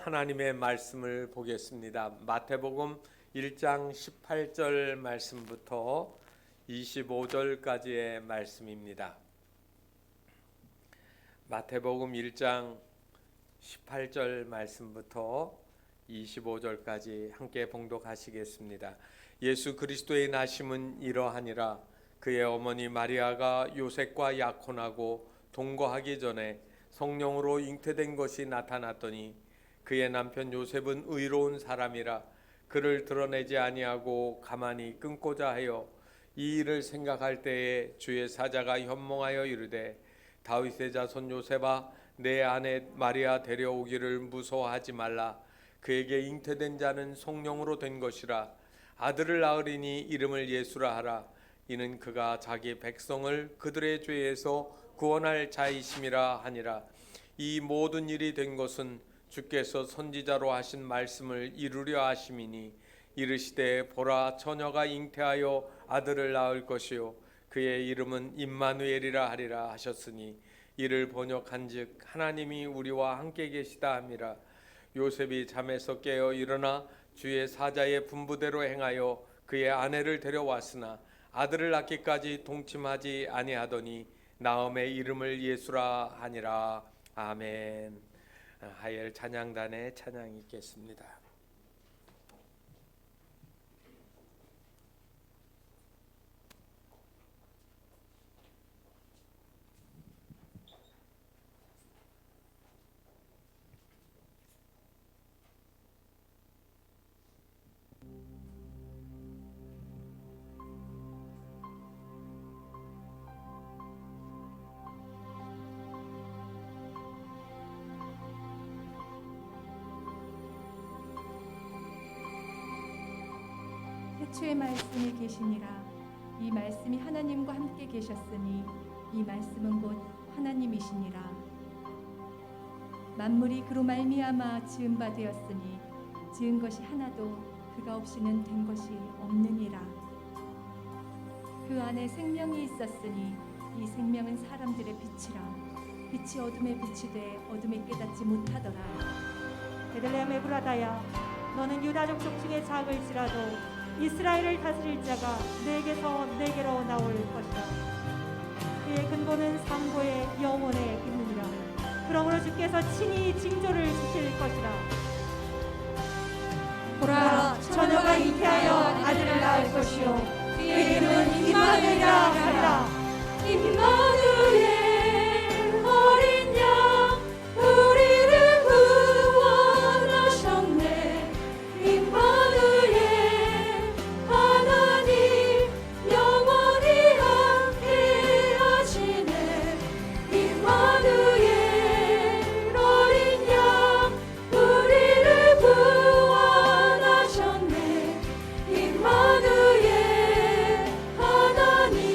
하나님의 말씀을 보겠습니다. 마태복음 1장 18절 말씀부터 25절까지의 말씀입니다. 마태복음 1장 18절 말씀부터 25절까지 함께 봉독하시겠습니다. 예수 그리스도의 나심은 이러하니라. 그의 어머니 마리아가 요셉과 약혼하고 동거하기 전에 성령으로 잉태된 것이 나타났더니 그의 남편 요셉은 의로운 사람이라 그를 드러내지 아니하고 가만히 끊고자 하여 이 일을 생각할 때에 주의 사자가 현몽하여 이르되 다윗의 자손 요셉아 내 아내 마리아 데려오기를 무서워하지 말라. 그에게 잉태된 자는 성령으로 된 것이라. 아들을 낳으리니 이름을 예수라 하라. 이는 그가 자기 백성을 그들의 죄에서 구원할 자이심이라 하니라. 이 모든 일이 된 것은 주께서 선지자로 하신 말씀을 이루려 하심이니 이르시되 보라 처녀가 잉태하여 아들을 낳을 것이요 그의 이름은 임마누엘이라 하리라 하셨으니 이를 번역한즉 하나님이 우리와 함께 계시다 함이라. 요셉이 잠에서 깨어 일어나 주의 사자의 분부대로 행하여 그의 아내를 데려왔으나 아들을 낳기까지 동침하지 아니하더니 나음의 이름을 예수라 하니라. 아멘. 하엘 찬양단의 찬양이 있겠습니다. 태초의 말씀이 계시니라. 이 말씀이 하나님과 함께 계셨으니 이 말씀은 곧 하나님이시니라. 만물이 그로 말미암아 지은 바 되었으니 지은 것이 하나도 그가 없이는 된 것이 없느니라. 그 안에 생명이 있었으니 이 생명은 사람들의 빛이라. 빛이 어둠에 비치되 어둠에 깨닫지 못하더라. 베들레헴 에브라다야 너는 유다 족속 중에 작을지라도 이스라엘을 다스릴 자가 내게서 내게로 나올 것이다. 그의 근본은 상고의 영원에 있느니라. 그러므로 주께서 친히 징조를 주실 것이라. 보라 처녀가 잉태하여 아들을 낳을 것이요 그의 이름은 임마누엘이라 하리라. 임마누엘 어린 양 우리를 구원하셨네. 임마누엘 하나님 영원히 함께 하시네. 임마누엘 어린 양 우리를 구원하셨네. 임마누엘 하나님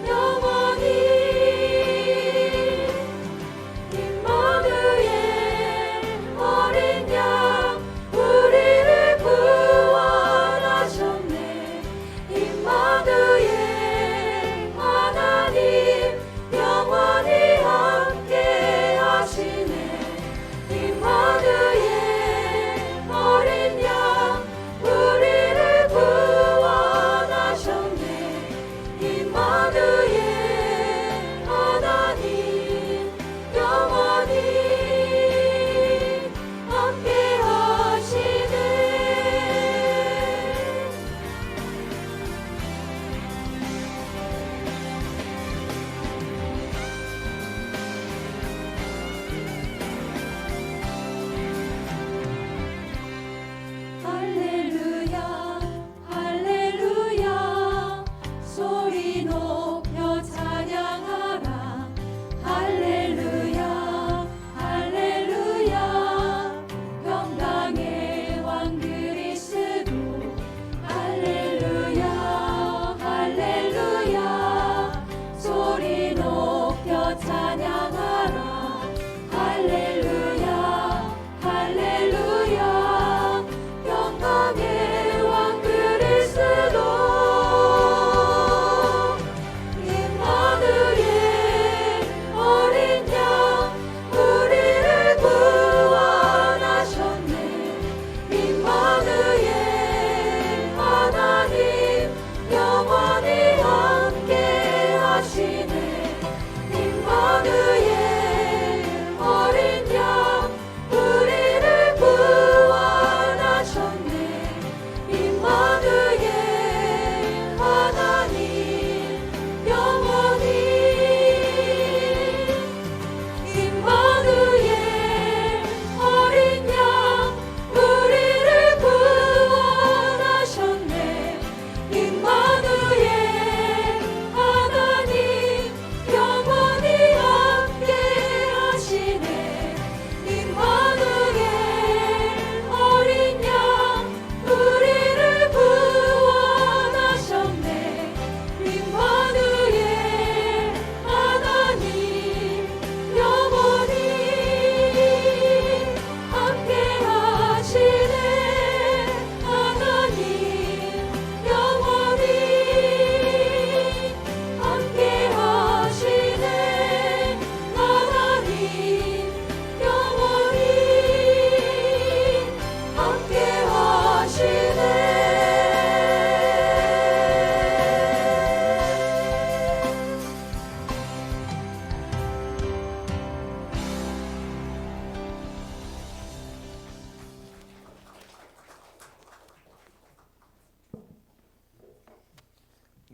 영원히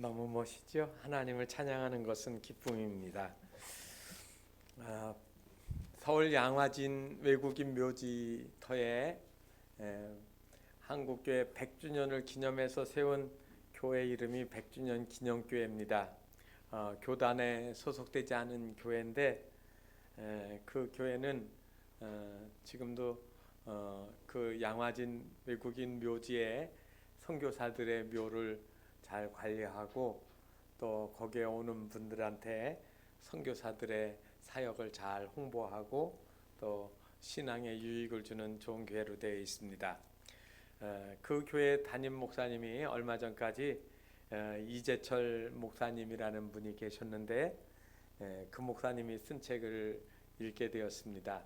너무 멋있죠? 하나님을 찬양하는 것은 기쁨입니다. 서울 양화진 외국인 묘지터에 한국교회 100주년을 기념해서 세운 교회 이름이 100주년 기념교회입니다. 교단에 소속되지 않은 교회인데 그 교회는 지금도 그 양화진 외국인 묘지에 선교사들의 묘를 잘 관리하고 또 거기에 오는 분들한테 선교사들의 사역을 잘 홍보하고 또 신앙에 유익을 주는 좋은 교회로 되어 있습니다. 그 교회 담임 목사님이 얼마 전까지 이재철 목사님이라는 분이 계셨는데 그 목사님이 쓴 책을 읽게 되었습니다.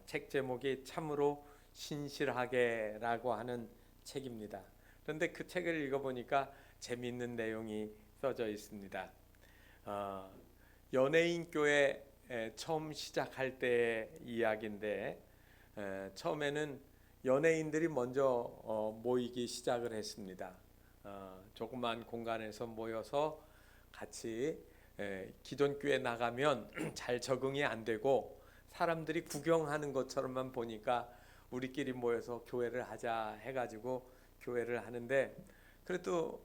책 제목이 참으로 신실하게라고 하는 책입니다. 그런데 그 책을 읽어보니까 재미있는 내용이 써져 있습니다. 연예인 교회 처음 시작할 때의 이야기인데 처음에는 연예인들이 먼저 모이기 시작을 했습니다. 조그만 공간에서 모여서 같이 기존 교회 나가면 잘 적응이 안 되고 사람들이 구경하는 것처럼만 보니까 우리끼리 모여서 교회를 하자 해가지고 교회를 하는데 그래도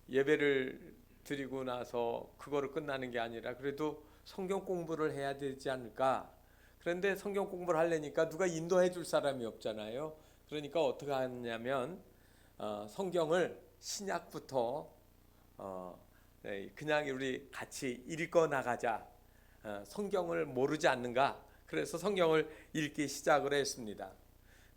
예배를 드리고 나서 그거를 끝나는 게 아니라 그래도 성경 공부를 해야 되지 않을까. 그런데 성경 공부를 하려니까 누가 인도해 줄 사람이 없잖아요. 그러니까 어떻게 하냐면 성경을 신약부터 그냥 우리 같이 읽어 나가자. 성경을 모르지 않는가. 그래서 성경을 읽기 시작을 했습니다.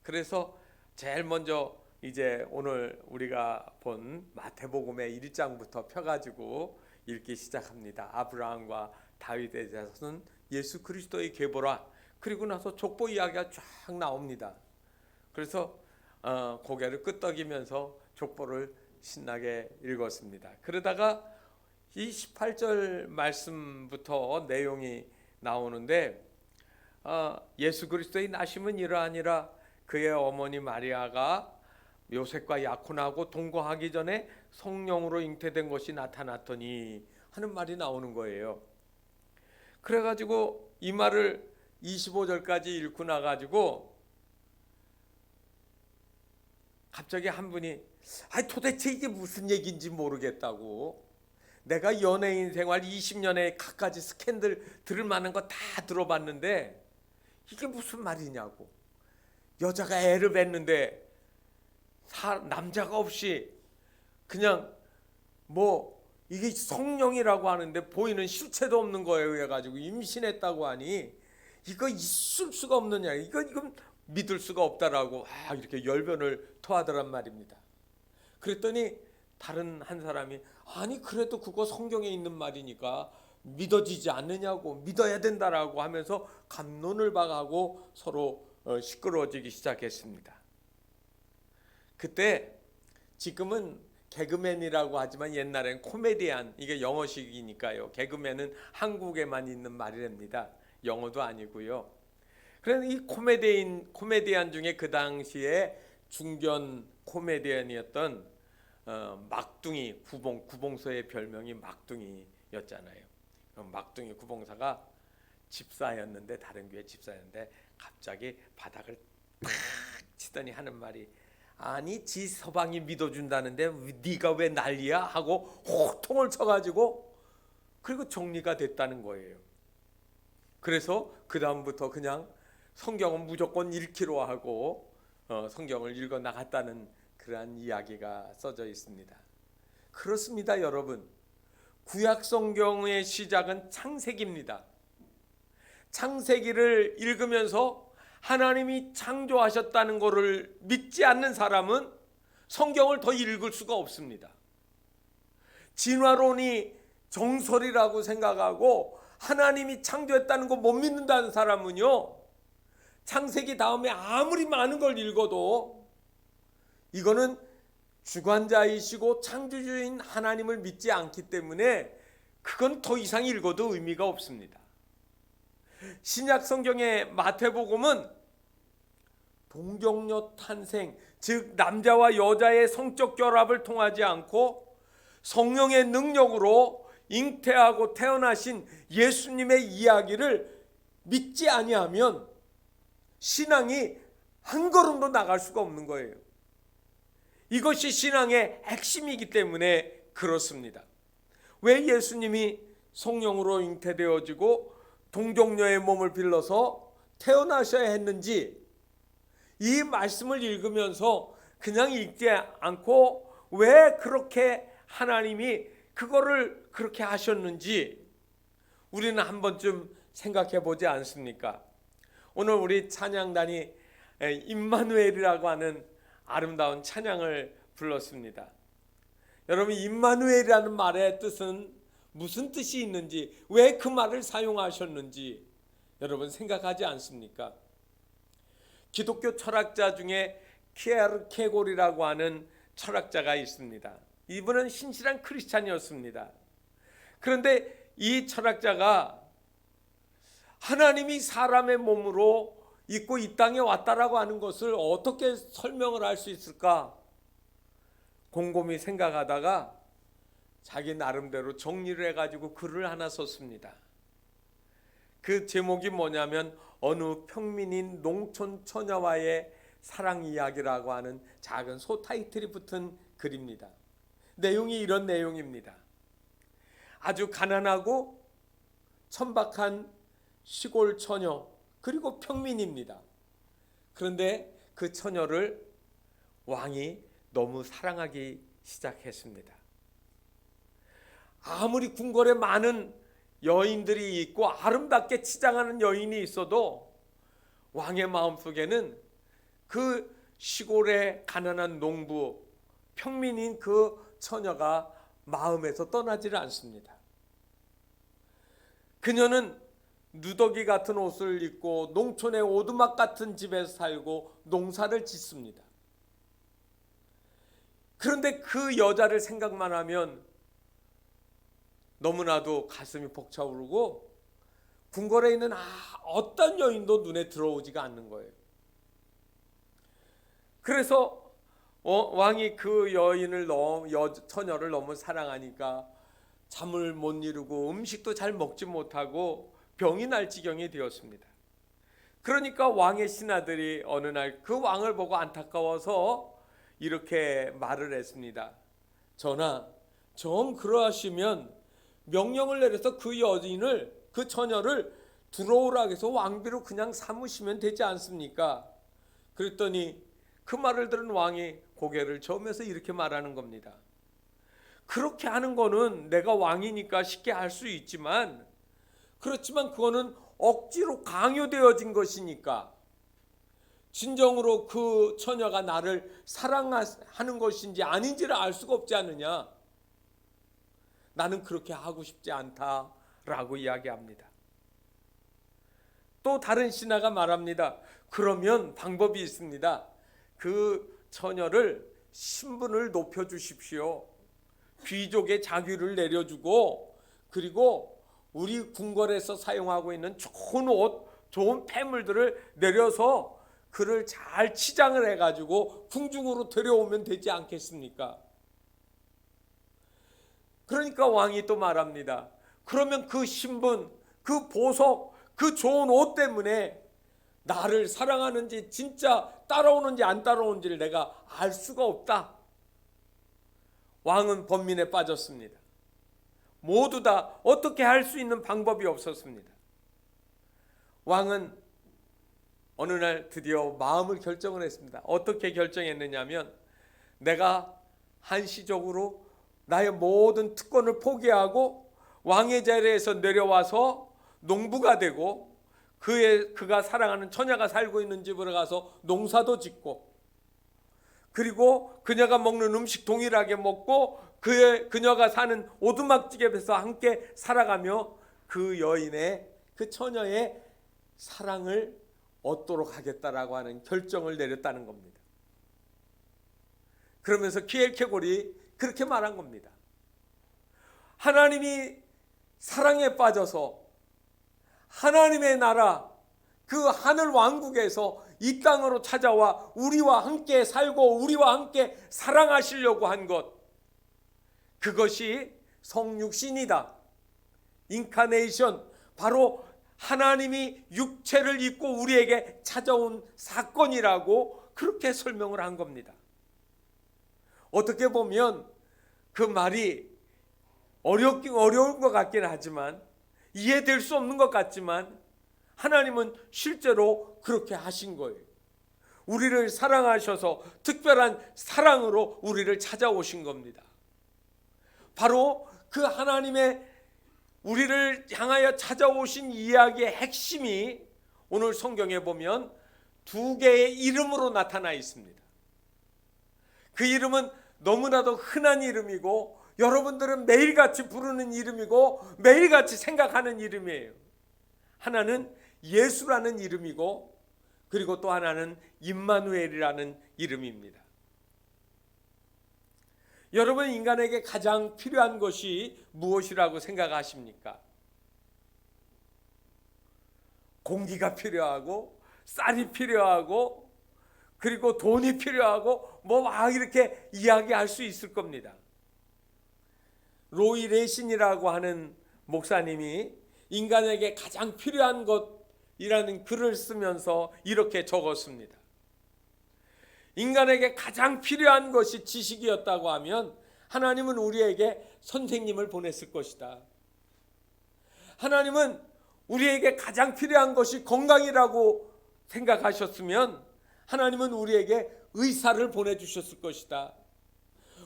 그래서 제일 먼저 이제 오늘 우리가 본 마태복음의 1장부터 펴가지고 읽기 시작합니다. 아브라함과 다윗의 자손은 예수 그리스도의 계보라. 그리고 나서 족보 이야기가 쫙 나옵니다. 그래서 고개를 끄덕이면서 족보를 신나게 읽었습니다. 그러다가 이 18절 말씀부터 내용이 나오는데 예수 그리스도의 나심은 이러하니라. 그의 어머니 마리아가 요셉과 약혼하고 동거하기 전에 성령으로 잉태된 것이 나타났더니 하는 말이 나오는 거예요. 그래가지고 이 말을 25절까지 읽고 나가지고 갑자기 한 분이 도대체 이게 무슨 얘기인지 모르겠다고, 내가 연예인 생활 20년에 갖가지 스캔들 들을 만한 거 다 들어봤는데 이게 무슨 말이냐고. 여자가 애를 뱉는데 남자가 없이 그냥 이게 성령이라고 하는데 보이는 실체도 없는 거예요. 해가지고 임신했다고 하니 이거 있을 수가 없느냐, 이건 믿을 수가 없다라고 이렇게 열변을 토하더란 말입니다. 그랬더니 다른 한 사람이 그래도 그거 성경에 있는 말이니까 믿어지지 않느냐고, 믿어야 된다라고 하면서 갑론을 박하고 서로 시끄러워지기 시작했습니다. 그때 지금은 개그맨이라고 하지만 옛날엔 코미디안, 이게 영어식이니까요. 개그맨은 한국에만 있는 말이랍니다. 영어도 아니고요. 그래서 이 코미디안 중에 그 당시에 중견 코미디언이었던 막둥이 구봉서의 별명이 막둥이였잖아요. 막둥이 구봉사가 집사였는데, 다른 교회 집사였는데 갑자기 바닥을 팍 치더니 하는 말이, 지 서방이 믿어준다는데 네가 왜 난리야 하고 호통을 쳐가지고 그리고 정리가 됐다는 거예요. 그래서 그 다음부터 그냥 성경은 무조건 읽기로 하고 성경을 읽어 나갔다는 그러한 이야기가 써져 있습니다. 그렇습니다, 여러분. 구약 성경의 시작은 창세기입니다. 창세기를 읽으면서 하나님이 창조하셨다는 것을 믿지 않는 사람은 성경을 더 읽을 수가 없습니다. 진화론이 정설이라고 생각하고 하나님이 창조했다는 거 못 믿는다는 사람은요, 창세기 다음에 아무리 많은 걸 읽어도 이거는 주관자이시고 창조주인 하나님을 믿지 않기 때문에 그건 더 이상 읽어도 의미가 없습니다. 신약 성경의 마태복음은 동정녀 탄생, 즉 남자와 여자의 성적 결합을 통하지 않고 성령의 능력으로 잉태하고 태어나신 예수님의 이야기를 믿지 아니하면 신앙이 한 걸음도 나갈 수가 없는 거예요. 이것이 신앙의 핵심이기 때문에 그렇습니다. 왜 예수님이 성령으로 잉태되어지고 동정녀의 몸을 빌려서 태어나셔야 했는지 이 말씀을 읽으면서 그냥 읽지 않고 왜 그렇게 하나님이 그거를 그렇게 하셨는지 우리는 한 번쯤 생각해 보지 않습니까? 오늘 우리 찬양단이 임마누엘이라고 하는 아름다운 찬양을 불렀습니다. 여러분, 임마누엘이라는 말의 뜻은 무슨 뜻이 있는지, 왜 그 말을 사용하셨는지 여러분 생각하지 않습니까? 기독교 철학자 중에 키에르케고르라고 하는 철학자가 있습니다. 이분은 신실한 크리스찬이었습니다. 그런데 이 철학자가 하나님이 사람의 몸으로 입고 이 땅에 왔다라고 하는 것을 어떻게 설명을 할 수 있을까 곰곰이 생각하다가 자기 나름대로 정리를 해가지고 글을 하나 썼습니다. 그 제목이 뭐냐면 어느 평민인 농촌 처녀와의 사랑 이야기라고 하는 작은 소타이틀이 붙은 글입니다. 내용이 이런 내용입니다. 아주 가난하고 천박한 시골 처녀, 그리고 평민입니다. 그런데 그 처녀를 왕이 너무 사랑하기 시작했습니다. 아무리 궁궐에 많은 여인들이 있고 아름답게 치장하는 여인이 있어도 왕의 마음속에는 그 시골의 가난한 농부, 평민인 그 처녀가 마음에서 떠나지를 않습니다. 그녀는 누더기 같은 옷을 입고 농촌의 오두막 같은 집에서 살고 농사를 짓습니다. 그런데 그 여자를 생각만 하면 너무나도 가슴이 벅차오르고 궁궐에 있는 어떤 여인도 눈에 들어오지가 않는 거예요. 그래서 왕이 그 여인을 처녀를 너무 사랑하니까 잠을 못 이루고 음식도 잘 먹지 못하고 병이 날 지경이 되었습니다. 그러니까 왕의 신하들이 어느 날 그 왕을 보고 안타까워서 이렇게 말을 했습니다. 전하, 정 그러하시면 명령을 내려서 그 여인을, 그 처녀를 들어오라 해서 왕비로 그냥 삼으시면 되지 않습니까? 그랬더니 그 말을 들은 왕이 고개를 저으면서 이렇게 말하는 겁니다. 그렇게 하는 거는 내가 왕이니까 쉽게 할 수 있지만, 그렇지만 그거는 억지로 강요되어진 것이니까 진정으로 그 처녀가 나를 사랑하는 것인지 아닌지를 알 수가 없지 않느냐. 나는 그렇게 하고 싶지 않다라고 이야기합니다. 또 다른 신하가 말합니다. 그러면 방법이 있습니다. 그 처녀를 신분을 높여주십시오. 귀족의 자귀를 내려주고, 그리고 우리 궁궐에서 사용하고 있는 좋은 옷, 좋은 폐물들을 내려서 그를 잘 치장을 해가지고 궁중으로 데려오면 되지 않겠습니까? 그러니까 왕이 또 말합니다. 그러면 그 신분, 그 보석, 그 좋은 옷 때문에 나를 사랑하는지 진짜 따라오는지 안 따라오는지를 내가 알 수가 없다. 왕은 번민에 빠졌습니다. 모두 다 어떻게 할 수 있는 방법이 없었습니다. 왕은 어느 날 드디어 마음을 결정을 했습니다. 어떻게 결정했느냐면 내가 한시적으로 나의 모든 특권을 포기하고 왕의 자리에서 내려와서 농부가 되고 그가 사랑하는 처녀가 살고 있는 집으로 가서 농사도 짓고, 그리고 그녀가 먹는 음식 동일하게 먹고 그녀가 사는 오두막집에서 함께 살아가며 그 여인의, 그 처녀의 사랑을 얻도록 하겠다라고 하는 결정을 내렸다는 겁니다. 그러면서 키엘케고르이 그렇게 말한 겁니다. 하나님이 사랑에 빠져서 하나님의 나라, 그 하늘 왕국에서 이 땅으로 찾아와 우리와 함께 살고 우리와 함께 사랑하시려고 한 것, 그것이 성육신이다. 인카네이션, 바로 하나님이 육체를 입고 우리에게 찾아온 사건이라고 그렇게 설명을 한 겁니다. 어떻게 보면 그 말이 어려운 것 같긴 하지만, 이해될 수 없는 것 같지만, 하나님은 실제로 그렇게 하신 거예요. 우리를 사랑하셔서 특별한 사랑으로 우리를 찾아오신 겁니다. 바로 그 하나님의 우리를 향하여 찾아오신 이야기의 핵심이 오늘 성경에 보면 두 개의 이름으로 나타나 있습니다. 그 이름은 너무나도 흔한 이름이고 여러분들은 매일같이 부르는 이름이고 매일같이 생각하는 이름이에요. 하나는 예수라는 이름이고, 그리고 또 하나는 임마누엘이라는 이름입니다. 여러분, 인간에게 가장 필요한 것이 무엇이라고 생각하십니까? 공기가 필요하고, 쌀이 필요하고, 그리고 돈이 필요하고, 뭐 막 이렇게 이야기할 수 있을 겁니다. 로이 레신이라고 하는 목사님이 인간에게 가장 필요한 것이라는 글을 쓰면서 이렇게 적었습니다. 인간에게 가장 필요한 것이 지식이었다고 하면 하나님은 우리에게 선생님을 보냈을 것이다. 하나님은 우리에게 가장 필요한 것이 건강이라고 생각하셨으면 하나님은 우리에게 의사를 보내주셨을 것이다.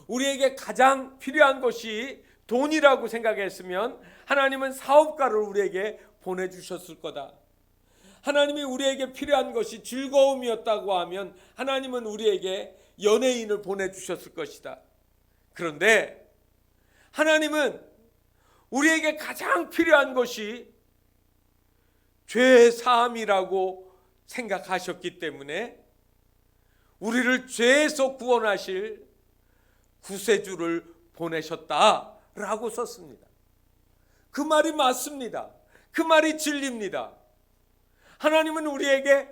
우리에게 가장 필요한 것이 돈이라고 생각했으면 하나님은 사업가를 우리에게 보내주셨을 거다. 하나님이 우리에게 필요한 것이 즐거움이었다고 하면 하나님은 우리에게 연예인을 보내주셨을 것이다. 그런데 하나님은 우리에게 가장 필요한 것이 죄 사함이라고 생각하셨기 때문에 우리를 죄에서 구원하실 구세주를 보내셨다라고 썼습니다. 그 말이 맞습니다. 그 말이 진리입니다. 하나님은 우리에게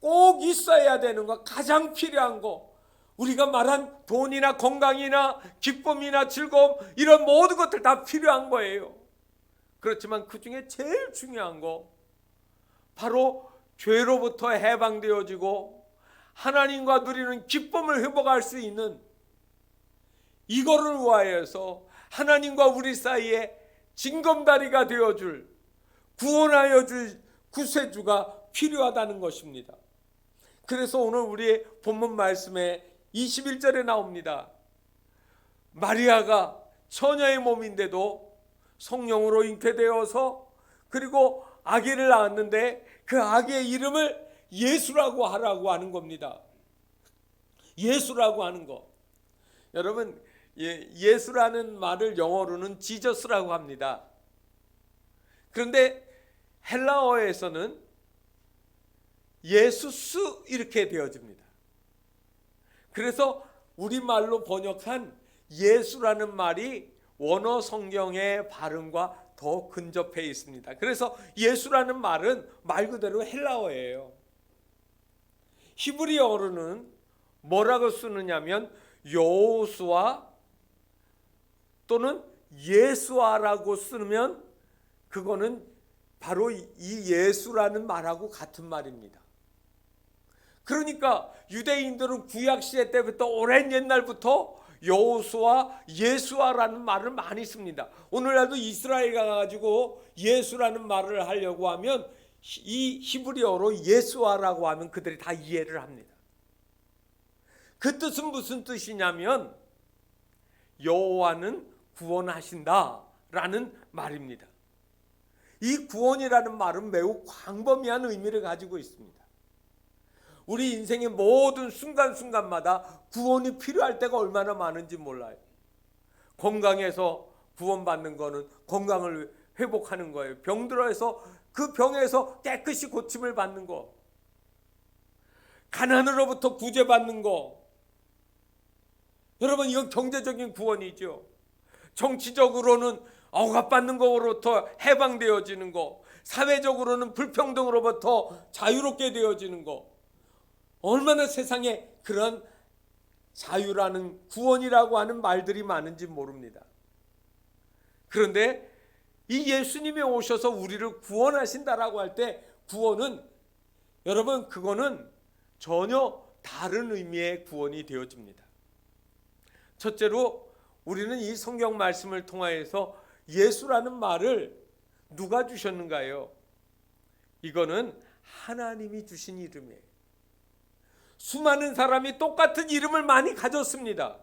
꼭 있어야 되는 것, 가장 필요한 것, 우리가 말한 돈이나 건강이나 기쁨이나 즐거움, 이런 모든 것들 다 필요한 거예요. 그렇지만 그 중에 제일 중요한 거, 바로 죄로부터 해방되어지고 하나님과 누리는 기쁨을 회복할 수 있는, 이거를 위하여서 하나님과 우리 사이에 징검다리가 되어줄, 구원하여 줄 구세주가 필요하다는 것입니다. 그래서 오늘 우리의 본문 말씀에 21절에 나옵니다. 마리아가 처녀의 몸인데도 성령으로 잉태되어서 그리고 아기를 낳았는데 그 아기의 이름을 예수라고 하라고 하는 겁니다. 예수라고 하는 거. 여러분, 예수라는 말을 영어로는 지저스라고 합니다. 그런데 헬라어에서는 예수스 이렇게 되어집니다. 그래서 우리말로 번역한 예수라는 말이 원어 성경의 발음과 더 근접해 있습니다. 그래서 예수라는 말은 말 그대로 헬라어예요. 히브리어로는 뭐라고 쓰느냐면 여호수아 또는 예수아라고 쓰면 그거는 바로 이 예수라는 말하고 같은 말입니다. 그러니까 유대인들은 구약시대 때부터 오랜 옛날부터 여호수아, 예수아라는 말을 많이 씁니다. 오늘날도 이스라엘 가가지고 예수라는 말을 하려고 하면 이 히브리어로 예수아라고 하면 그들이 다 이해를 합니다. 그 뜻은 무슨 뜻이냐면 여호와는 구원하신다라는 말입니다. 이 구원이라는 말은 매우 광범위한 의미를 가지고 있습니다. 우리 인생의 모든 순간순간마다 구원이 필요할 때가 얼마나 많은지 몰라요. 건강에서 구원받는 거는 건강을 회복하는 거예요. 병들어서 그 병에서 깨끗이 고침을 받는 거, 가난으로부터 구제받는 거, 여러분 이건 경제적인 구원이죠. 정치적으로는 억압받는 것으로부터 해방되어지는 거, 사회적으로는 불평등으로부터 자유롭게 되어지는 거, 얼마나 세상에 그런 자유라는 구원이라고 하는 말들이 많은지 모릅니다. 그런데 이 예수님이 오셔서 우리를 구원하신다라고 할 때 구원은, 여러분, 그거는 전혀 다른 의미의 구원이 되어집니다. 첫째로 우리는 이 성경 말씀을 통하여서 예수라는 말을 누가 주셨는가요? 이거는 하나님이 주신 이름이에요. 수많은 사람이 똑같은 이름을 많이 가졌습니다.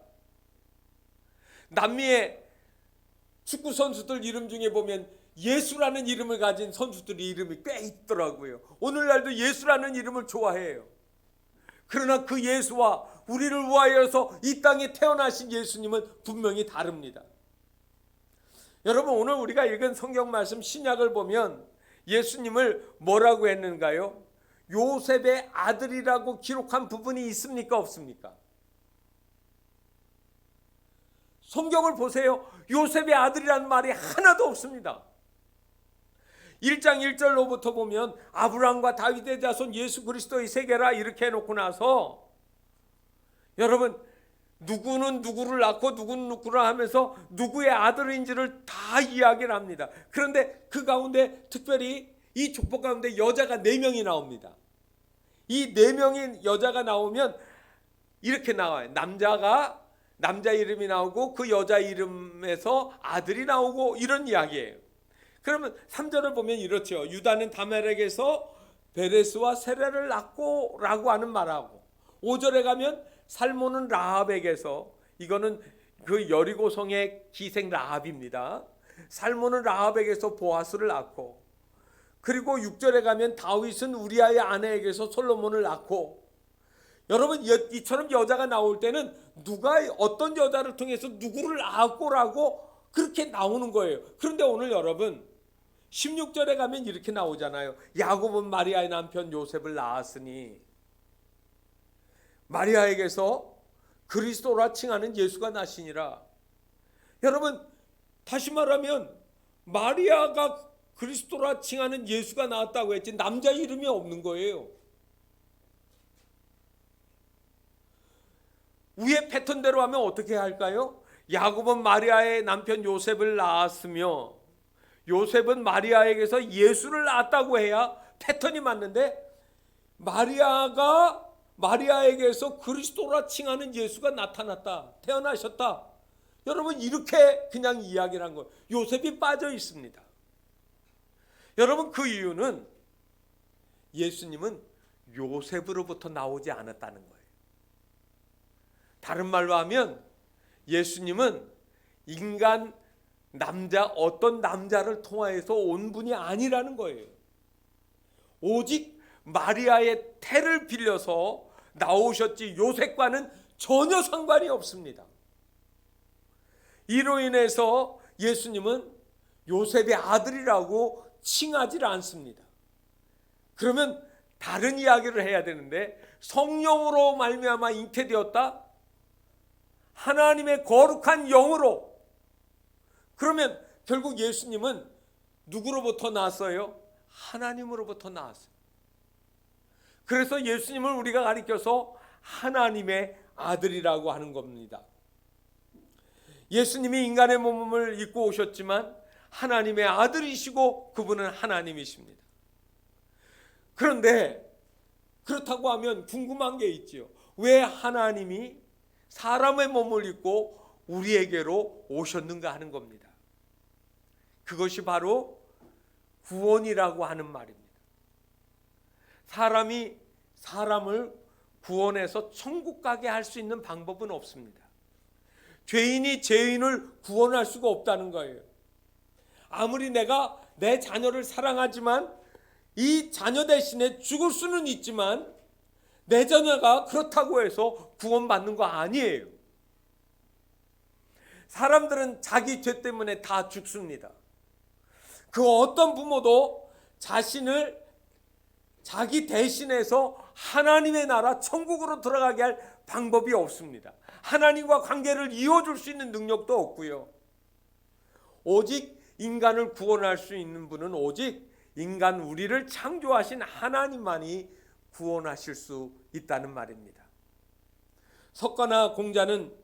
남미의 축구 선수들 이름 중에 보면 예수라는 이름을 가진 선수들이 이름이 꽤 있더라고요. 오늘날도 예수라는 이름을 좋아해요. 그러나 그 예수와 우리를 위하여서 이 땅에 태어나신 예수님은 분명히 다릅니다. 여러분, 오늘 우리가 읽은 성경 말씀 신약을 보면 예수님을 뭐라고 했는가요? 요셉의 아들이라고 기록한 부분이 있습니까? 없습니까? 성경을 보세요. 요셉의 아들이라는 말이 하나도 없습니다. 1장 1절로부터 보면 아브라함과 다윗의 자손 예수 그리스도의 세계라 이렇게 해놓고 나서, 여러분, 누구는 누구를 낳고 누구는 누구를 하면서 누구의 아들인지를 다 이야기를 합니다. 그런데 그 가운데 특별히 이 족보 가운데 여자가 4명이 나옵니다. 이 4명의 여자가 나오면 이렇게 나와요. 남자 이름이 나오고 그 여자 이름에서 아들이 나오고 이런 이야기예요. 그러면 3절을 보면 이렇죠. 유다는 다멜에게서 베레스와 세레를 낳고 라고 하는 말하고, 5절에 가면 살몬은 라합에게서, 이거는 그 여리고성의 기생 라합입니다. 살몬은 라합에게서 보아스를 낳고, 그리고 6절에 가면 다윗은 우리아의 아내에게서 솔로몬을 낳고. 여러분, 이처럼 여자가 나올 때는 누가 어떤 여자를 통해서 누구를 낳았고라고 그렇게 나오는 거예요. 그런데 오늘 여러분 16절에 가면 이렇게 나오잖아요. 야곱은 마리아의 남편 요셉을 낳았으니, 마리아에게서 그리스도라 칭하는 예수가 나시니라. 여러분, 다시 말하면 마리아가 그리스도라 칭하는 예수가 나왔다고 했지 남자 이름이 없는 거예요. 위의 패턴대로 하면 어떻게 할까요? 야곱은 마리아의 남편 요셉을 낳았으며 요셉은 마리아에게서 예수를 낳았다고 해야 패턴이 맞는데, 마리아가 마리아에게서 그리스도라 칭하는 예수가 나타났다, 태어나셨다. 여러분, 이렇게 그냥 이야기를 한 거예요. 요셉이 빠져 있습니다. 여러분, 그 이유는 예수님은 요셉으로부터 나오지 않았다는 거예요. 다른 말로 하면 예수님은 인간 남자, 어떤 남자를 통하여서 온 분이 아니라는 거예요. 오직 마리아의 태를 빌려서 나오셨지 요셉과는 전혀 상관이 없습니다. 이로 인해서 예수님은 요셉의 아들이라고 칭하지 않습니다. 그러면 다른 이야기를 해야 되는데, 성령으로 말미암아 잉태되었다, 하나님의 거룩한 영으로. 그러면 결국 예수님은 누구로부터 나왔어요? 하나님으로부터 나왔어요. 그래서 예수님을 우리가 가리켜서 하나님의 아들이라고 하는 겁니다. 예수님이 인간의 몸을 입고 오셨지만 하나님의 아들이시고 그분은 하나님이십니다. 그런데 그렇다고 하면 궁금한 게 있지요. 왜 하나님이 사람의 몸을 입고 우리에게로 오셨는가 하는 겁니다. 그것이 바로 구원이라고 하는 말입니다. 사람이 사람을 구원해서 천국 가게 할 수 있는 방법은 없습니다. 죄인이 죄인을 구원할 수가 없다는 거예요. 아무리 내가 내 자녀를 사랑하지만 이 자녀 대신에 죽을 수는 있지만 내 자녀가 그렇다고 해서 구원받는 거 아니에요. 사람들은 자기 죄 때문에 다 죽습니다. 그 어떤 부모도 자신을 자기 대신해서 하나님의 나라 천국으로 들어가게 할 방법이 없습니다. 하나님과 관계를 이어줄 수 있는 능력도 없고요. 오직 인간을 구원할 수 있는 분은 오직 인간 우리를 창조하신 하나님만이 구원하실 수 있다는 말입니다. 석가나 공자는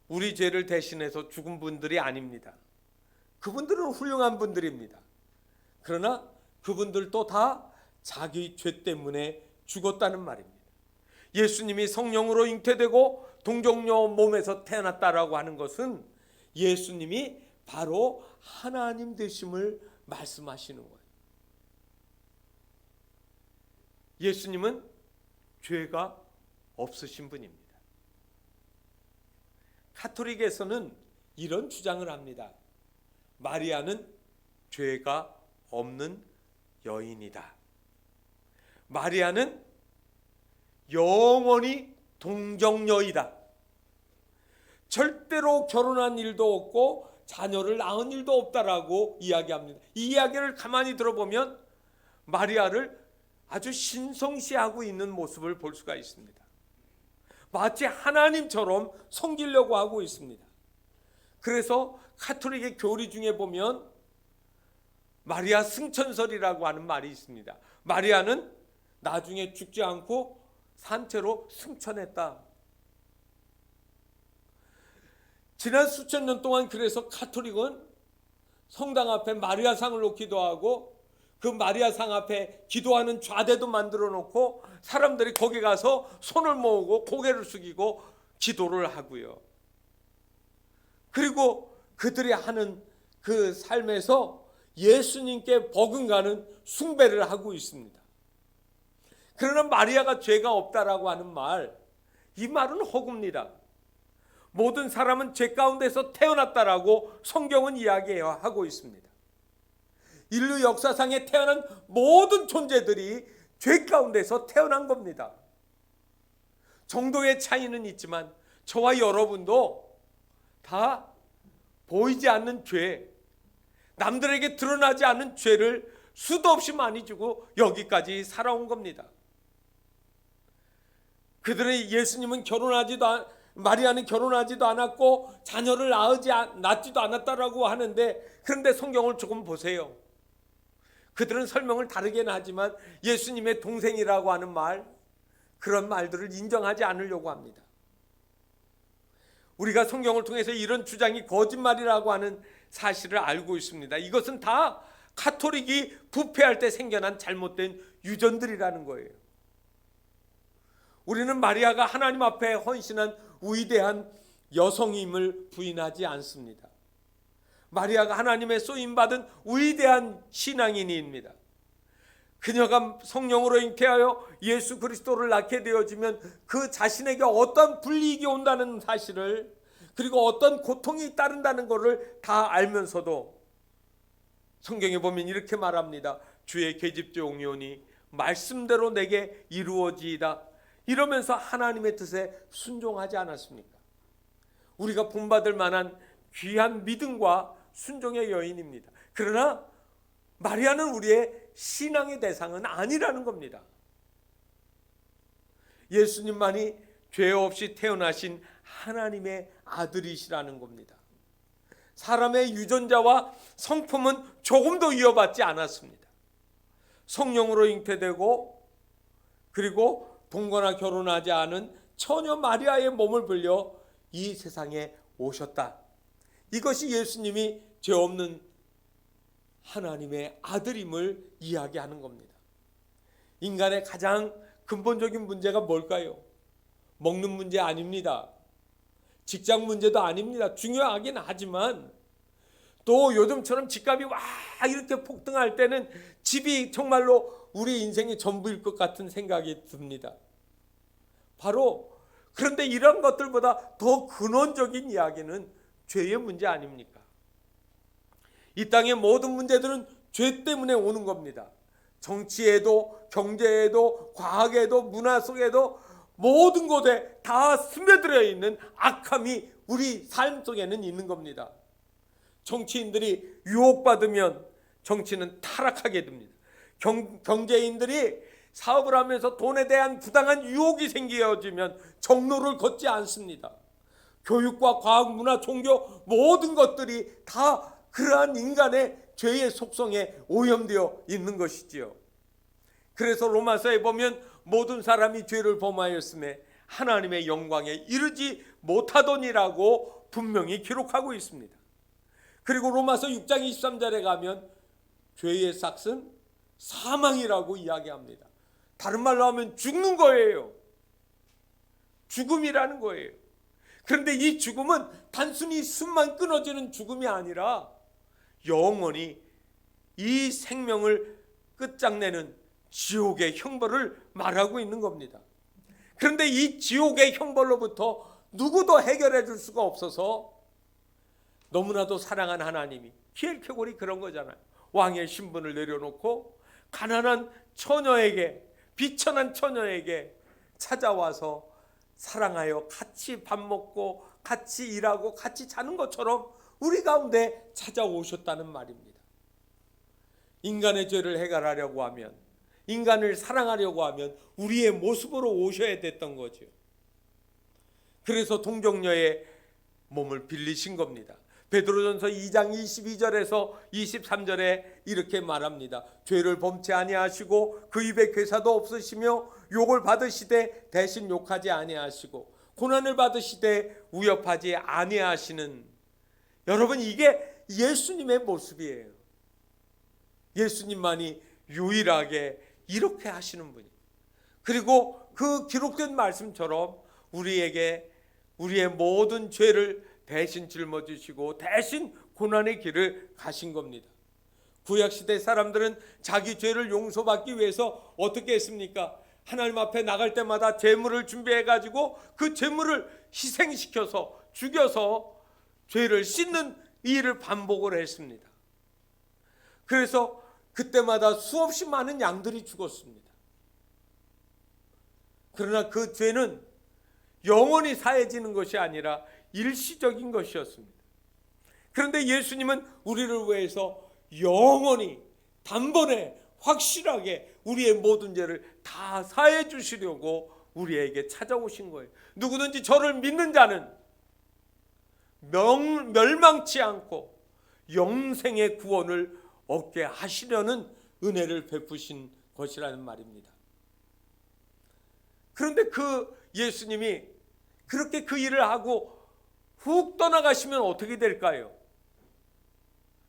우리 죄를 대신해서 죽은 분들이 아닙니다. 그분들은 훌륭한 분들입니다. 그러나 그분들도 다 자기 죄 때문에 죽었다는 말입니다. 예수님이 성령으로 잉태되고 동정녀 몸에서 태어났다라고 하는 것은 예수님이 바로 하나님 되심을 말씀하시는 거예요. 예수님은 죄가 없으신 분입니다. 가톨릭에서는 이런 주장을 합니다. 마리아는 죄가 없는 여인이다. 마리아는 영원히 동정녀이다. 절대로 결혼한 일도 없고 자녀를 낳은 일도 없다라고 이야기합니다. 이 이야기를 가만히 들어보면 마리아를 아주 신성시하고 있는 모습을 볼 수가 있습니다. 마치 하나님처럼 섬기려고 하고 있습니다. 그래서 가톨릭의 교리 중에 보면 마리아 승천설이라고 하는 말이 있습니다. 마리아는 나중에 죽지 않고 산채로 승천했다. 지난 수천 년 동안 그래서 가톨릭은 성당 앞에 마리아상을 놓기도 하고 그 마리아상 앞에 기도하는 좌대도 만들어 놓고 사람들이 거기 가서 손을 모으고 고개를 숙이고 기도를 하고요. 그리고 그들이 하는 그 삶에서 예수님께 버금가는 숭배를 하고 있습니다. 그러나 마리아가 죄가 없다라고 하는 말, 이 말은 허구입니다. 모든 사람은 죄 가운데서 태어났다라고 성경은 이야기하고 있습니다. 인류 역사상에 태어난 모든 존재들이 죄 가운데서 태어난 겁니다. 정도의 차이는 있지만 저와 여러분도 다 보이지 않는 죄, 남들에게 드러나지 않은 죄를 수도 없이 많이 지고 여기까지 살아온 겁니다. 그들의 예수님은 마리아는 결혼하지도 않았고 자녀를 낳지도 않았다라고 하는데, 그런데 성경을 조금 보세요. 그들은 설명을 다르게는 하지만 예수님의 동생이라고 하는 말, 그런 말들을 인정하지 않으려고 합니다. 우리가 성경을 통해서 이런 주장이 거짓말이라고 하는 사실을 알고 있습니다. 이것은 다 가톨릭이 부패할 때 생겨난 잘못된 유전들이라는 거예요. 우리는 마리아가 하나님 앞에 헌신한 위대한 여성임을 부인하지 않습니다. 마리아가 하나님의 쏘임받은 위대한 신앙인입니다. 그녀가 성령으로 잉태하여 예수 그리스도를 낳게 되어지면 그 자신에게 어떤 불이익이 온다는 사실을, 그리고 어떤 고통이 따른다는 것을 다 알면서도 성경에 보면 이렇게 말합니다. 주의 계집종이오니 말씀대로 내게 이루어지이다. 이러면서 하나님의 뜻에 순종하지 않았습니까? 우리가 본받을 만한 귀한 믿음과 순종의 여인입니다. 그러나 마리아는 우리의 신앙의 대상은 아니라는 겁니다. 예수님만이 죄 없이 태어나신 하나님의 아들이시라는 겁니다. 사람의 유전자와 성품은 조금도 이어받지 않았습니다. 성령으로 잉태되고 그리고 동거나 결혼하지 않은 처녀 마리아의 몸을 빌려 이 세상에 오셨다. 이것이 예수님이 죄 없는 하나님의 아들임을 이야기하는 겁니다. 인간의 가장 근본적인 문제가 뭘까요? 먹는 문제 아닙니다. 직장 문제도 아닙니다. 중요하긴 하지만 또 요즘처럼 집값이 와 이렇게 폭등할 때는 집이 정말로 우리 인생의 전부일 것 같은 생각이 듭니다. 바로 그런데 이런 것들보다 더 근원적인 이야기는 죄의 문제 아닙니까? 이 땅의 모든 문제들은 죄 때문에 오는 겁니다. 정치에도 경제에도 과학에도 문화 속에도 모든 곳에 다 스며들어 있는 악함이 우리 삶 속에는 있는 겁니다. 정치인들이 유혹받으면 정치는 타락하게 됩니다. 경제인들이 사업을 하면서 돈에 대한 부당한 유혹이 생겨지면 정로를 걷지 않습니다. 교육과 과학, 문화, 종교 모든 것들이 다 그러한 인간의 죄의 속성에 오염되어 있는 것이지요. 그래서 로마서에 보면 모든 사람이 죄를 범하였음에 하나님의 영광에 이르지 못하더니라고 분명히 기록하고 있습니다. 그리고 로마서 6장 23절에 가면 죄의 삭은 사망이라고 이야기합니다. 다른 말로 하면 죽는 거예요. 죽음이라는 거예요. 그런데 이 죽음은 단순히 숨만 끊어지는 죽음이 아니라 영원히 이 생명을 끝장내는 지옥의 형벌을 말하고 있는 겁니다. 그런데 이 지옥의 형벌로부터 누구도 해결해 줄 수가 없어서 너무나도 사랑한 하나님이, 키엘케골이 그런 거잖아요. 왕의 신분을 내려놓고 가난한 처녀에게, 비천한 처녀에게 찾아와서 사랑하여 같이 밥 먹고 같이 일하고 같이 자는 것처럼 우리 가운데 찾아오셨다는 말입니다. 인간의 죄를 해결하려고 하면, 인간을 사랑하려고 하면 우리의 모습으로 오셔야 됐던 거죠. 그래서 동정녀의 몸을 빌리신 겁니다. 베드로전서 2장 22절에서 23절에 이렇게 말합니다. 죄를 범치 아니하시고 그 입에 괴사도 없으시며 욕을 받으시되 대신 욕하지 아니하시고 고난을 받으시되 위협하지 아니하시는, 여러분 이게 예수님의 모습이에요. 예수님만이 유일하게 이렇게 하시는 분이에요. 그리고 그 기록된 말씀처럼 우리에게 우리의 모든 죄를 대신 짊어지시고 대신 고난의 길을 가신 겁니다. 구약시대 사람들은 자기 죄를 용서받기 위해서 어떻게 했습니까? 하나님 앞에 나갈 때마다 제물을 준비해가지고 그 제물을 희생시켜서 죽여서 죄를 씻는 일을 반복을 했습니다. 그래서 그때마다 수없이 많은 양들이 죽었습니다. 그러나 그 죄는 영원히 사해지는 것이 아니라 일시적인 것이었습니다. 그런데 예수님은 우리를 위해서 영원히 단번에 확실하게 우리의 모든 죄를 다 사해 주시려고 우리에게 찾아오신 거예요. 누구든지 저를 믿는 자는 멸망치 않고 영생의 구원을 얻게 하시려는 은혜를 베푸신 것이라는 말입니다. 그런데 그 예수님이 그렇게 그 일을 하고 훅 떠나가시면 어떻게 될까요?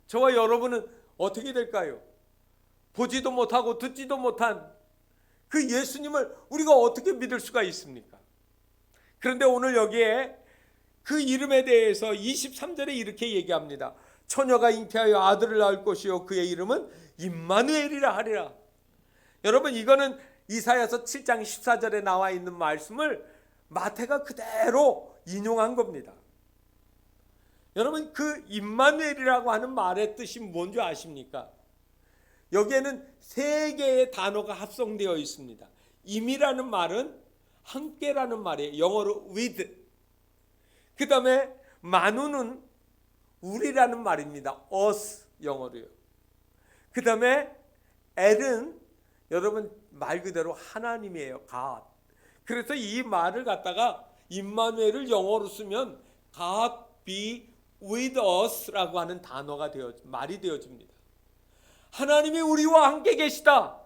저와 여러분은 어떻게 될까요? 보지도 못하고 듣지도 못한 그 예수님을 우리가 어떻게 믿을 수가 있습니까? 그런데 오늘 여기에 그 이름에 대해서 23절에 이렇게 얘기합니다. 처녀가 잉태하여 아들을 낳을 것이요 그의 이름은 임마누엘이라 하리라. 여러분 이거는 이사야서 7장 14절에 나와 있는 말씀을 마태가 그대로 인용한 겁니다. 여러분 그 임마누엘이라고 하는 말의 뜻이 뭔지 아십니까? 여기에는 세 개의 단어가 합성되어 있습니다. 임이라는 말은 함께라는 말이에요. 영어로 with. 그 다음에 마누는 우리라는 말입니다. us 영어로요. 그 다음에 엘은 여러분 말 그대로 하나님이에요. God. 그래서 이 말을 갖다가 임마누엘을 영어로 쓰면 God be with us라고 하는 단어가 말이 되어집니다. 하나님이 우리와 함께 계시다.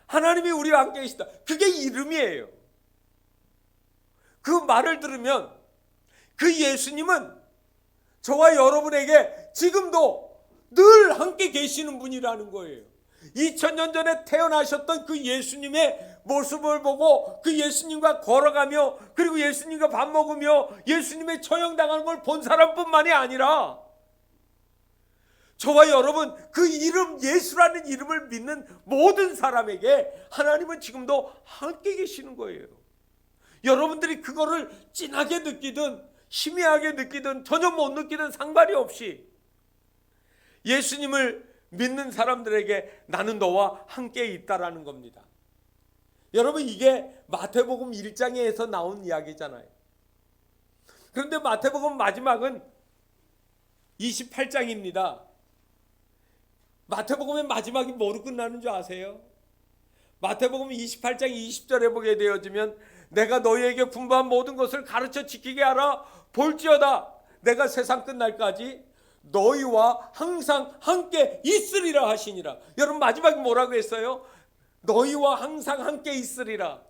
하나님이 우리와 함께 계시다. 그게 이름이에요. 그 말을 들으면 그 예수님은 저와 여러분에게 지금도 늘 함께 계시는 분이라는 거예요. 2000년 전에 태어나셨던 그 예수님의 모습을 보고 그 예수님과 걸어가며 그리고 예수님과 밥 먹으며 예수님의 처형당하는 걸 본 사람뿐만이 아니라 저와 여러분 그 이름 예수라는 이름을 믿는 모든 사람에게 하나님은 지금도 함께 계시는 거예요. 여러분들이 그거를 진하게 느끼든 희미하게 느끼든 전혀 못 느끼든 상관이 없이 예수님을 믿는 사람들에게 나는 너와 함께 있다라는 겁니다. 여러분 이게 마태복음 1장에서 나온 이야기잖아요. 그런데 마태복음 마지막은 28장입니다. 마태복음의 마지막이 뭐로 끝나는 줄 아세요? 마태복음 28장 20절에 보게 되어지면 내가 너희에게 분부한 모든 것을 가르쳐 지키게 하라. 볼지어다 내가 세상 끝날까지 너희와 항상 함께 있으리라 하시니라. 여러분 마지막에 뭐라고 했어요? 너희와 항상 함께 있으리라.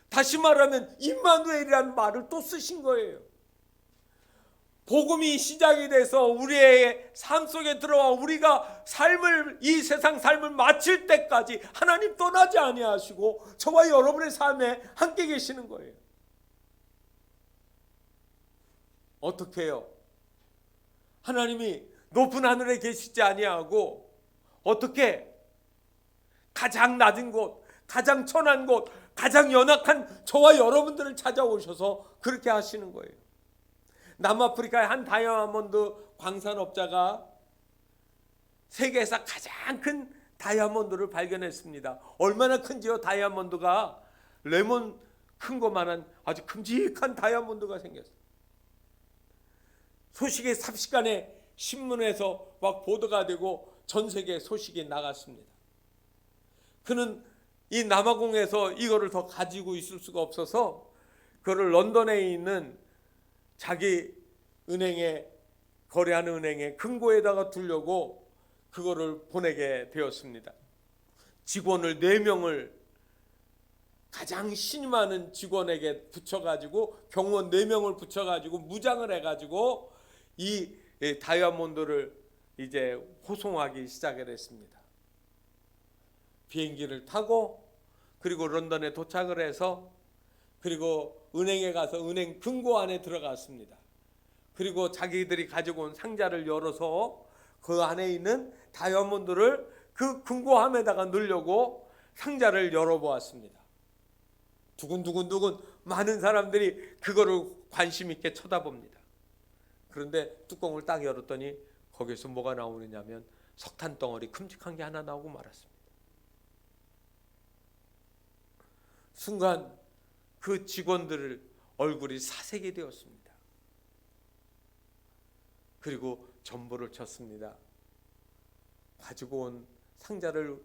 다시 말하면 임마누엘이라는 말을 또 쓰신 거예요. 복음이 시작이 돼서 우리의 삶 속에 들어와 우리가 이 세상 삶을 마칠 때까지 하나님 떠나지 아니하시고 저와 여러분의 삶에 함께 계시는 거예요. 어떻게 해요? 하나님이 높은 하늘에 계시지 아니하고 어떻게 가장 낮은 곳, 가장 천한 곳, 가장 연약한 저와 여러분들을 찾아오셔서 그렇게 하시는 거예요. 남아프리카의 한 다이아몬드 광산업자가 세계에서 가장 큰 다이아몬드를 발견했습니다. 얼마나 큰지요? 다이아몬드가 레몬 큰 것만한 아주 큼직한 다이아몬드가 생겼어요. 소식이 삽시간에 신문에서 막 보도가 되고 전 세계에 소식이 나갔습니다. 그는 이 남아공에서 이거를 더 가지고 있을 수가 없어서 그거를 런던에 있는 자기 은행에 거래하는 은행에 금고에다가 두려고 그거를 보내게 되었습니다. 직원을 4명을 가장 신이 많은 직원에게 붙여가지고 경호원 4명을 붙여가지고 무장을 해가지고 이 다이아몬드를 이제 호송하기 시작을 했습니다. 비행기를 타고 그리고 런던에 도착을 해서 그리고 은행에 가서 은행 금고 안에 들어갔습니다. 그리고 자기들이 가지고 온 상자를 열어서 그 안에 있는 다이아몬드를 그 금고함에다가 넣으려고 상자를 열어보았습니다. 두근두근 많은 사람들이 그거를 관심 있게 쳐다봅니다. 그런데 뚜껑을 딱 열었더니 거기서 뭐가 나오느냐면 석탄 덩어리 큼직한 게 하나 나오고 말았습니다. 순간 그 직원들 얼굴이 사색이 되었습니다. 그리고 전보를 쳤습니다. 가지고 온 상자를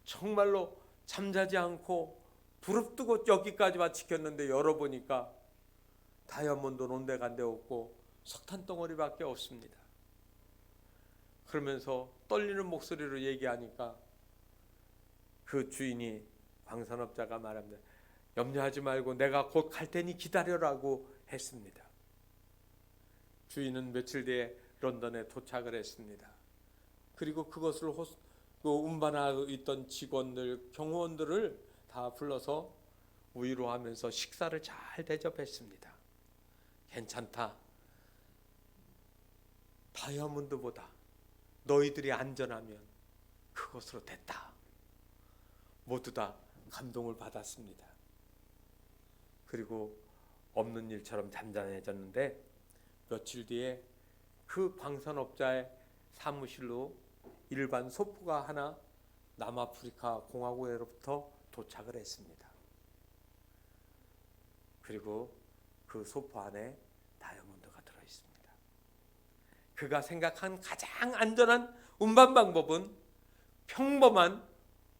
정말로 잠자지 않고 부릅뜨고 여기까지만 지켰는데 열어보니까 다이아몬드는 온데간데 없고 석탄 덩어리밖에 없습니다. 그러면서 떨리는 목소리로 얘기하니까 그 주인이 광산업자가 말합니다. 염려하지 말고 내가 곧 갈 테니 기다려라고 했습니다. 주인은 며칠 뒤에 런던에 도착을 했습니다. 그리고 그것을 운반하고 있던 직원들, 경호원들을 다 불러서 위로하면서 식사를 잘 대접했습니다. 괜찮다. 다이아몬드보다 너희들이 안전하면 그것으로 됐다. 모두 다 감동을 받았습니다. 그리고 없는 일처럼 잠잠해졌는데 며칠 뒤에 그 광산업자의 사무실로 일반 소포가 하나 남아프리카 공화국으로부터 도착을 했습니다. 그리고 그 소포 안에 다이아몬드가 들어있습니다. 그가 생각한 가장 안전한 운반 방법은 평범한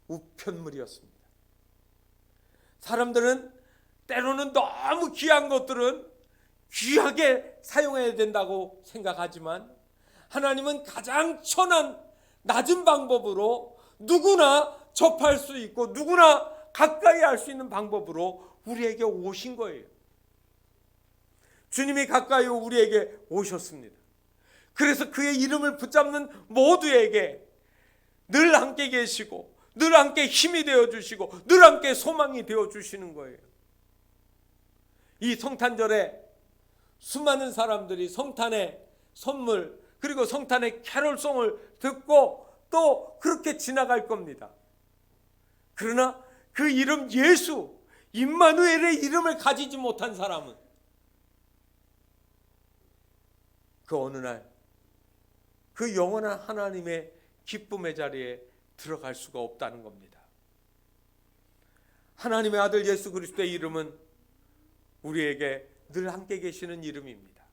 우편물이었습니다. 사람들은 때로는 너무 귀한 것들은 귀하게 사용해야 된다고 생각하지만 하나님은 가장 천한 낮은 방법으로 누구나 접할 수 있고 누구나 가까이 할 수 있는 방법으로 우리에게 오신 거예요. 주님이 가까이 우리에게 오셨습니다. 그래서 그의 이름을 붙잡는 모두에게 늘 함께 계시고 늘 함께 힘이 되어주시고 늘 함께 소망이 되어주시는 거예요. 이 성탄절에 수많은 사람들이 성탄의 선물 그리고 성탄의 캐롤송을 듣고 또 그렇게 지나갈 겁니다. 그러나 그 이름 예수 임마누엘의 이름을 가지지 못한 사람은 그 어느 날 그 영원한 하나님의 기쁨의 자리에 들어갈 수가 없다는 겁니다. 하나님의 아들 예수 그리스도의 이름은 우리에게 늘 함께 계시는 이름입니다.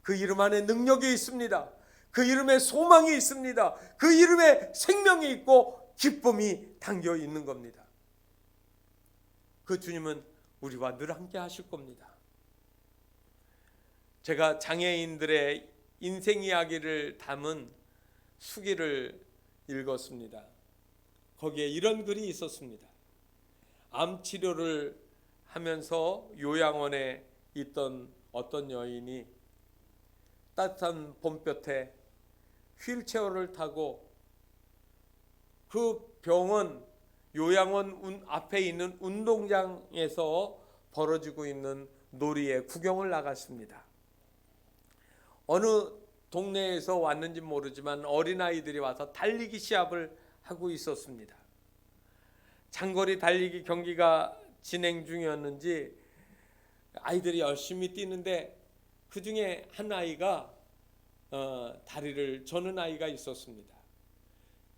그 이름 안에 능력이 있습니다. 그 이름에 소망이 있습니다. 그 이름에 생명이 있고 기쁨이 담겨 있는 겁니다. 그 주님은 우리와 늘 함께 하실 겁니다. 제가 장애인들의 인생 이야기를 담은 수기를 읽었습니다. 거기에 이런 글이 있었습니다. 암 치료를 하면서 요양원에 있던 어떤 여인이 따뜻한 봄볕에 휠체어를 타고 그 병원 요양원 앞에 있는 운동장에서 벌어지고 있는 놀이에 구경을 나갔습니다. 어느 동네에서 왔는지 모르지만 어린아이들이 와서 달리기 시합을 하고 있었습니다. 장거리 달리기 경기가 진행 중이었는지 아이들이 열심히 뛰는데 그 중에 한 아이가 다리를 저는 아이가 있었습니다.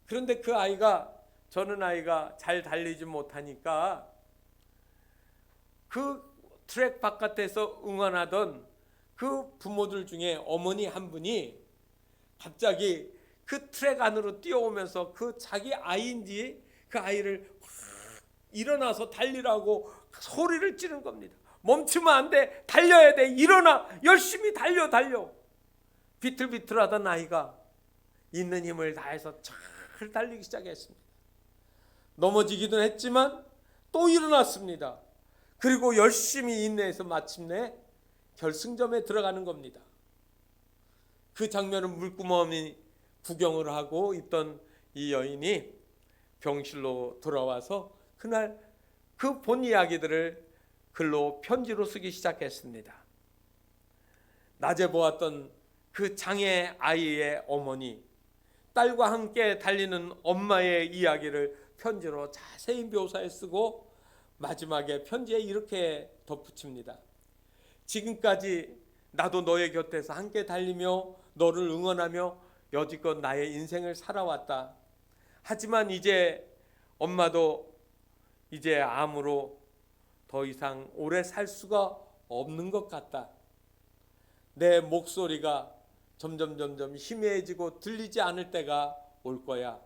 그런데 그 아이가 저는 아이가 잘 달리지 못하니까 그 트랙 바깥에서 응원하던 그 부모들 중에 어머니 한 분이 갑자기 그 트랙 안으로 뛰어오면서 그 자기 아이인지 그 아이를 확 일어나서 달리라고 소리를 지른 겁니다. 멈추면 안 돼, 달려야 돼, 일어나, 열심히 달려. 비틀비틀하던 아이가 있는 힘을 다해서 잘 달리기 시작했습니다. 넘어지기도 했지만 또 일어났습니다. 그리고 열심히 인내해서 마침내 결승점에 들어가는 겁니다. 그 장면을 물끄러미 구경을 하고 있던 이 여인이 병실로 돌아와서 그날 그 본 이야기들을 글로 편지로 쓰기 시작했습니다. 낮에 보았던 그 장애 아이의 어머니, 딸과 함께 달리는 엄마의 이야기를 편지로 자세히 묘사해 쓰고 마지막에 편지에 이렇게 덧붙입니다. 지금까지 나도 너의 곁에서 함께 달리며 너를 응원하며 여지껏 나의 인생을 살아왔다. 하지만 이제 엄마도 이제 암으로 더 이상 오래 살 수가 없는 것 같다. 내 목소리가 점점 희미해지고 들리지 않을 때가 올 거야.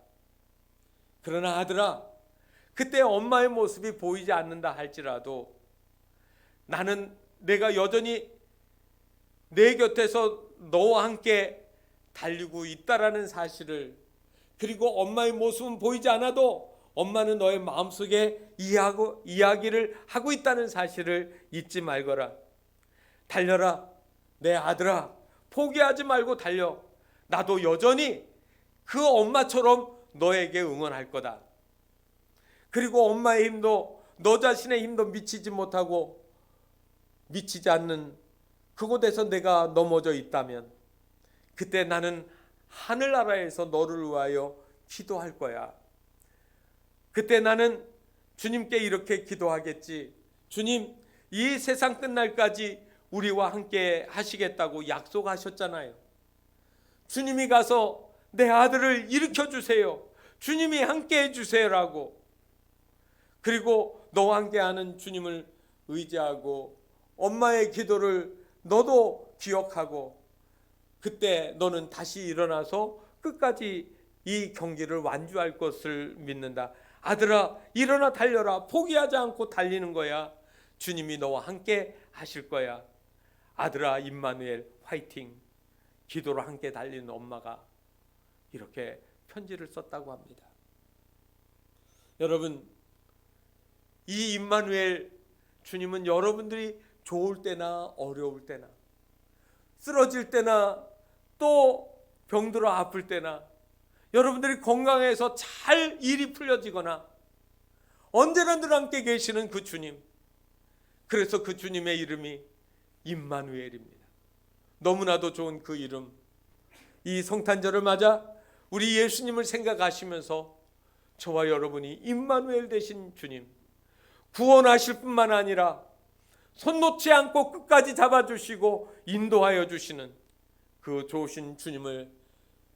그러나 아들아, 그때 엄마의 모습이 보이지 않는다 할지라도 나는 내가 여전히 내 곁에서 너와 함께 달리고 있다라는 사실을, 그리고 엄마의 모습은 보이지 않아도 엄마는 너의 마음속에 이야기를 하고 있다는 사실을 잊지 말거라. 달려라 내 아들아, 포기하지 말고 달려. 나도 여전히 그 엄마처럼 너에게 응원할 거다. 그리고 엄마의 힘도 너 자신의 힘도 미치지 못하고 미치지 않는 그곳에서 내가 넘어져 있다면 그때 나는 하늘나라에서 너를 위하여 기도할 거야. 그때 나는 주님께 이렇게 기도하겠지. 주님, 이 세상 끝날까지 우리와 함께 하시겠다고 약속하셨잖아요. 주님이 가서 내 아들을 일으켜 주세요. 주님이 함께 해주세요라고. 그리고 너와 함께하는 주님을 의지하고 엄마의 기도를 너도 기억하고 그때 너는 다시 일어나서 끝까지 이 경기를 완주할 것을 믿는다. 아들아, 일어나 달려라. 포기하지 않고 달리는 거야. 주님이 너와 함께 하실 거야. 아들아, 임마누엘 화이팅. 기도로 함께 달리는 엄마가 이렇게 편지를 썼다고 합니다. 여러분, 이 임마누엘 주님은 여러분들이 좋을 때나 어려울 때나 쓰러질 때나 또 병들어 아플 때나 여러분들이 건강해서 잘 일이 풀려지거나 언제나 늘 함께 계시는 그 주님, 그래서 그 주님의 이름이 임마누엘입니다. 너무나도 좋은 그 이름. 이 성탄절을 맞아 우리 예수님을 생각하시면서 저와 여러분이 임마누엘 되신 주님, 구원하실 뿐만 아니라 손 놓지 않고 끝까지 잡아주시고 인도하여 주시는 그 좋으신 주님을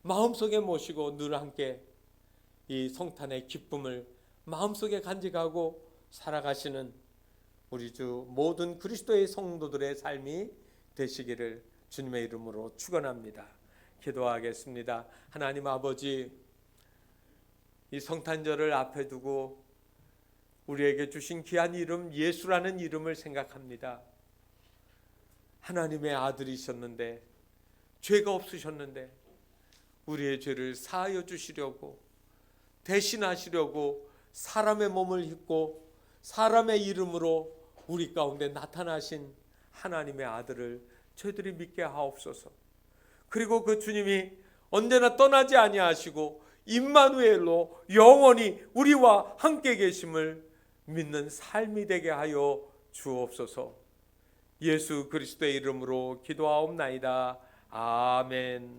마음속에 모시고 늘 함께 이 성탄의 기쁨을 마음속에 간직하고 살아가시는 우리 주 모든 그리스도의 성도들의 삶이 되시기를 주님의 이름으로 축원합니다. 기도하겠습니다. 하나님 아버지, 이 성탄절을 앞에 두고 우리에게 주신 귀한 이름 예수라는 이름을 생각합니다. 하나님의 아들이셨는데, 죄가 없으셨는데 우리의 죄를 사하여 주시려고, 대신하시려고 사람의 몸을 입고 사람의 이름으로 우리 가운데 나타나신 하나님의 아들을 저희들이 믿게 하옵소서. 그리고 그 주님이 언제나 떠나지 아니하시고 임마누엘로 영원히 우리와 함께 계심을 믿는 삶이 되게 하여 주옵소서. 예수 그리스도의 이름으로 기도하옵나이다. 아멘.